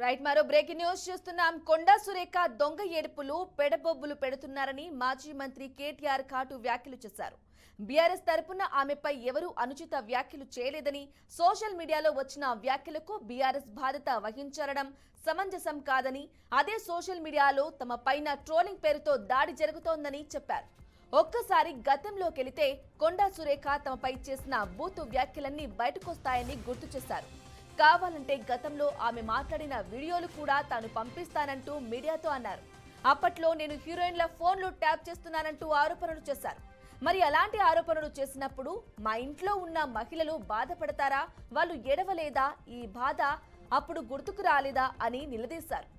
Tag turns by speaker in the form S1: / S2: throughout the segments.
S1: Right మరో breaking news చూస్తున్నాం. కొండా సురేఖ దొంగ ఏడుపులు పెడబొబ్బులు పెడుతున్నారని మాజీ మంత్రి కేటీఆర్ ఘాటు వ్యాఖ్యలు చేశారు. బీఆర్ఎస్ తరపున ఆమెపై ఎవరూ అనుచిత వ్యాఖ్యలు చేయలేదని, సోషల్ మీడియాలో వచ్చిన వ్యాఖ్యలకు బీఆర్ఎస్ బాధ్యత వహించడం సమంజసం కాదని, అదే సోషల్ మీడియాలో తమ పైన ట్రోలింగ్ పేరుతో దాడి జరుగుతోందని చెప్పారు. ఒక్కసారి గతంలోకెళితే కొండా సురేఖ తమపై చేసిన బూతు వ్యాఖ్యలన్నీ బయటకొస్తాయని గుర్తు చేశారు. కావాలంటే గతంలో ఆమె మాట్లాడిన వీడియోలు కూడా తాను పంపిస్తానంటూ మీడియాతో అన్నారు. అప్పట్లో నేను హీరోయిన్ల ఫోన్లు ట్యాప్ చేస్తున్నానంటూ ఆరోపణలు చేశారు. మరి అలాంటి ఆరోపణలు చేసినప్పుడు మా ఇంట్లో ఉన్న మహిళలు బాధపడతారా? వాళ్ళు ఎడవలేదా? ఈ బాధ అప్పుడు గుర్తుకు రాలేదా అని నిలదీశారు.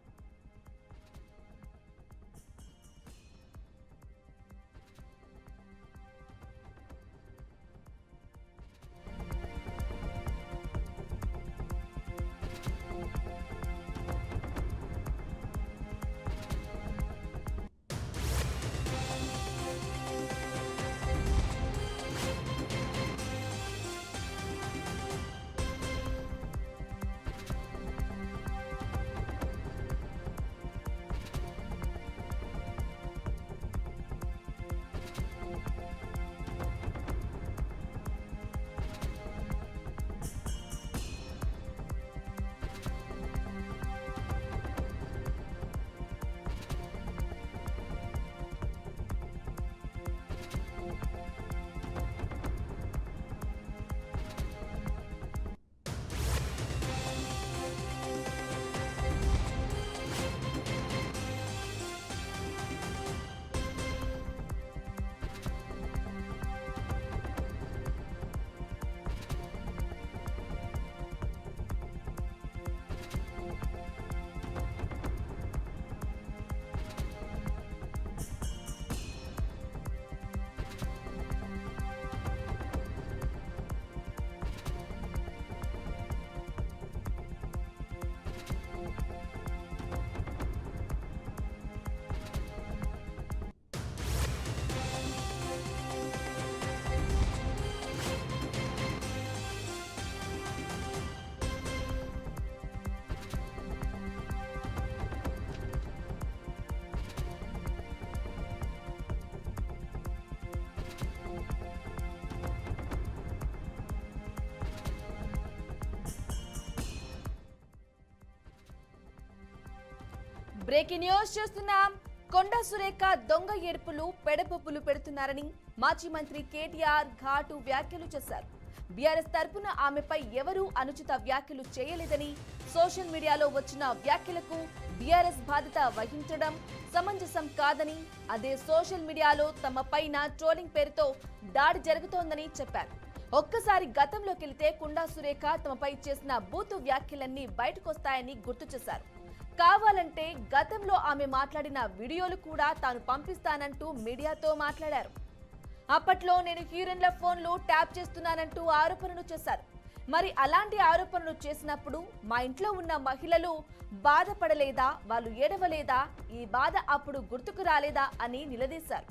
S1: బ్రేకింగ్ న్యూస్ చూస్తున్నాం. కొండా సురేఖ దొంగ ఏడుపులు పెడబొబ్బులు పెడుతున్నారని మాజీ మంత్రి కేటీఆర్ ఘాటు వ్యాఖ్యలు చేశారు. బీఆర్ఎస్ తరపున ఆమెపై ఎవరూ అనుచిత వ్యాఖ్యలు చేయలేదని, సోషల్ మీడియాలో వచ్చిన వ్యాఖ్యలకు బీఆర్ఎస్ బాధ్యత వహించడం సమంజసం కాదని, అదే సోషల్ మీడియాలో తమ పైన ట్రోలింగ్ పేరుతో దాడి జరుగుతోందని చెప్పారు. ఒక్కసారి గతంలోకెళితే కొండా సురేఖ తమపై చేసిన బూతు వ్యాఖ్యలన్నీ బయటకొస్తాయని గుర్తు చేశారు. కావాలంటే గతంలో ఆమె మాట్లాడిన వీడియోలు కూడా తాను పంపిస్తానంటూ మీడియాతో మాట్లాడారు. అప్పట్లో నేను హీరోయిన్ల ఫోన్లు ట్యాప్ చేస్తున్నానంటూ ఆరోపణలు చేశారు. మరి అలాంటి ఆరోపణలు చేసినప్పుడు మా ఇంట్లో ఉన్న మహిళలు బాధపడలేదా? వాళ్ళు ఏడవలేదా? ఈ బాధ అప్పుడు గుర్తుకు రాలేదా అని నిలదీశారు.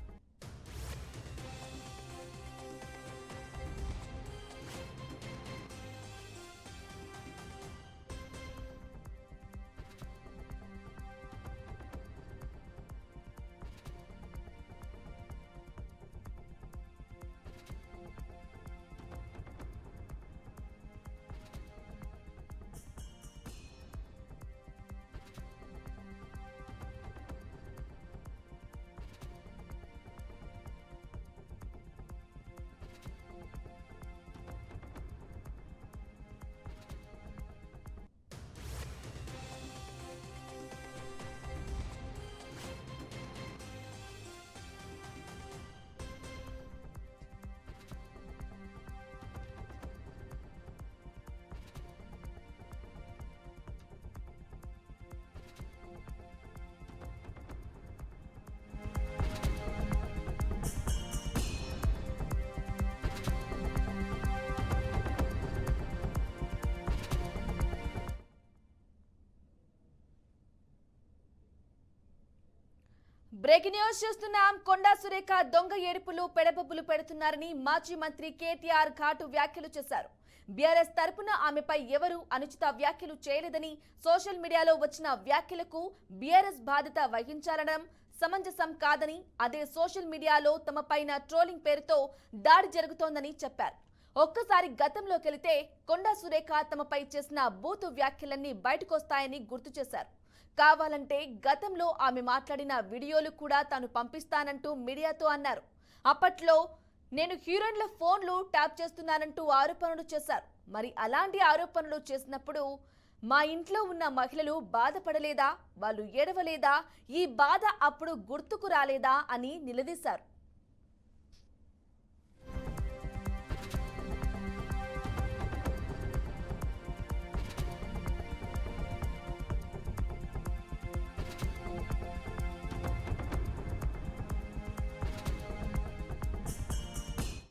S1: బ్రేకింగ్ న్యూస్ చూస్తున్నాం. కొండా సురేఖ దొంగ ఏడుపులు పెడబొబ్బులు పెడుతున్నారని మాజీ మంత్రి కేటీఆర్ ఘాటు వ్యాఖ్యలు చేశారు. బీఆర్ఎస్ తరపున ఆమెపై ఎవరూ అనుచిత వ్యాఖ్యలు చేయలేదని, సోషల్ మీడియాలో వచ్చిన వ్యాఖ్యలకు బీఆర్ఎస్ బాధ్యత వహించాలనడం సమంజసం కాదని, అదే సోషల్ మీడియాలో తమపైన ట్రోలింగ్ పేరుతో దాడి జరుగుతోందని చెప్పారు. ఒక్కసారి గతంలోకెళితే కొండా సురేఖ తమపై చేసిన బూతు వ్యాఖ్యలన్నీ బయటకొస్తాయని గుర్తు చేశారు. కావాలంటే గతంలో ఆమె మాట్లాడిన వీడియోలు కూడా తాను పంపిస్తానంటూ మీడియాతో అన్నారు. అప్పట్లో నేను హీరోయిన్ల ఫోన్లు ట్యాప్ చేస్తున్నానంటూ ఆరోపణలు చేశారు. మరి అలాంటి ఆరోపణలు చేసినప్పుడు మా ఇంట్లో ఉన్న మహిళలు బాధపడలేదా, వాళ్ళు ఏడవలేదా, ఈ బాధ అప్పుడు గుర్తుకు రాలేదా అని నిలదీశారు.